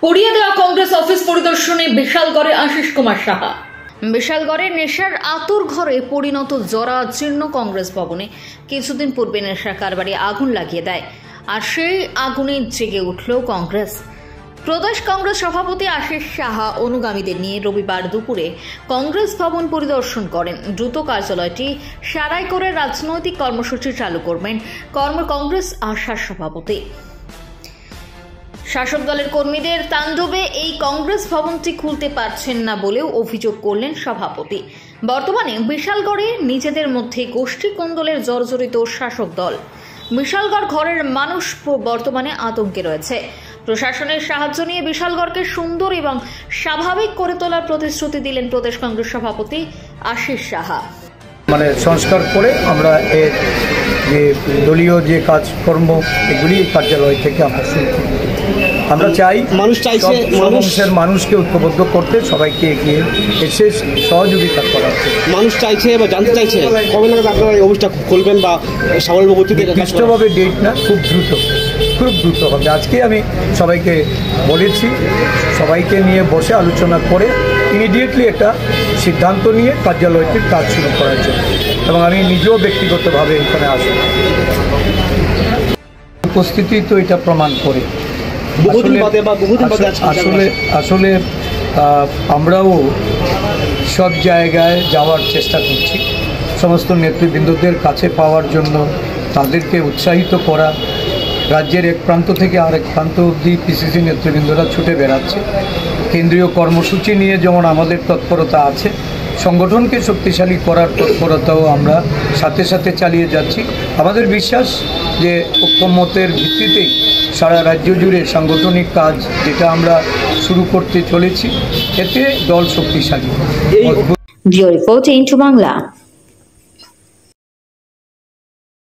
পুড়িয়ে দেওয়া কংগ্রেস অফিস পরিদর্শনে বিশালগড়ে আশিস কুমার সাহা। বিশালগড়ে নেশার আতুর ঘরে পরিণত জরাজীর্ণ কংগ্রেস ভবনে কিছুদিন পূর্বে নেশা কারবারি আগুন লাগিয়ে দেয়, আর সেই আগুনে জেগে উঠল কংগ্রেস। প্রদেশ কংগ্রেস সভাপতি আশিস সাহা অনুগামীদের নিয়ে রবিবার দুপুরে কংগ্রেস ভবন পরিদর্শন করেন। দ্রুত কার্যালয়টি সারাই করে রাজনৈতিক কর্মসূচি চালু করবেন কংগ্রেস আশার সভাপতি। শাসক দলের কর্মীদের তাণ্ডবে এই কংগ্রেস ভবনটি খুলতে পারছেন না বলেও অভিযোগ করলেন সভাপতি। বর্তমানে বিশালগড়ে নিজেদের মধ্যে গোষ্ঠী কোন্দলের জর্জরিত শাসক দল। বিশালগড় ঘরের মানুষ বর্তমানে আতঙ্কে রয়েছে। প্রশাসনের সাহায্য নিয়ে বিশালগড়কে সুন্দর এবং স্বাভাবিক করে তোলার প্রতিশ্রুতি দিলেন প্রদেশ কংগ্রেস সভাপতি আশিস সাহা। সংস্কার করে আমরা এর যে দলীয় যে কাজকর্ম এগুলি কার্যালয় থেকে আমরা শুরু করি। আমরা চাই মানুষকে ঐক্যবদ্ধ করতে, সবাইকে এগিয়ে এসে সহযোগিতা করা। মানুষ চাইছে বা জানতে চাইছে কবে নাগাদ আপনারা এই অফিসটা খুলবেন বা সামনের গতিতে নির্দিষ্টভাবে ডেট না, খুব দ্রুত হবে। আজকে আমি সবাইকে বলেছি, সবাইকে নিয়ে বসে আলোচনা করে ইমিডিয়েটলি একটা সিদ্ধান্ত নিয়ে কার্যালয়টির কাজ শুরু করার জন্য, এবং আমি নিজেও ব্যক্তিগতভাবে এখানে আসব। উপস্থিতি তো এটা প্রমাণ করে। আসলে আমরাও সব জায়গায় যাওয়ার চেষ্টা করছি, সমস্ত নেতৃবৃন্দদের কাছে পাওয়ার জন্য, তাদেরকে উৎসাহিত করা। রাজ্যের এক প্রান্ত থেকে আরেক প্রান্ত অবধি পিসিসি নেতৃবৃন্দরা ছুটে বেড়াচ্ছে। কেন্দ্রীয় কর্মসূচি নিয়ে যেমন আমাদের তৎপরতা আছে, সংগঠনকে শক্তিশালী করার তৎপরতাও আমরা সাথে সাথে চালিয়ে যাচ্ছি। আমাদের বিশ্বাস যে ঐক্যমতের ভিত্তিতেই সারা রাজ্য জুড়ে সাংগঠনিক কাজ যেটা আমরা শুরু করতে চলেছি, এতে দল শক্তিশালী। Report into Bangla.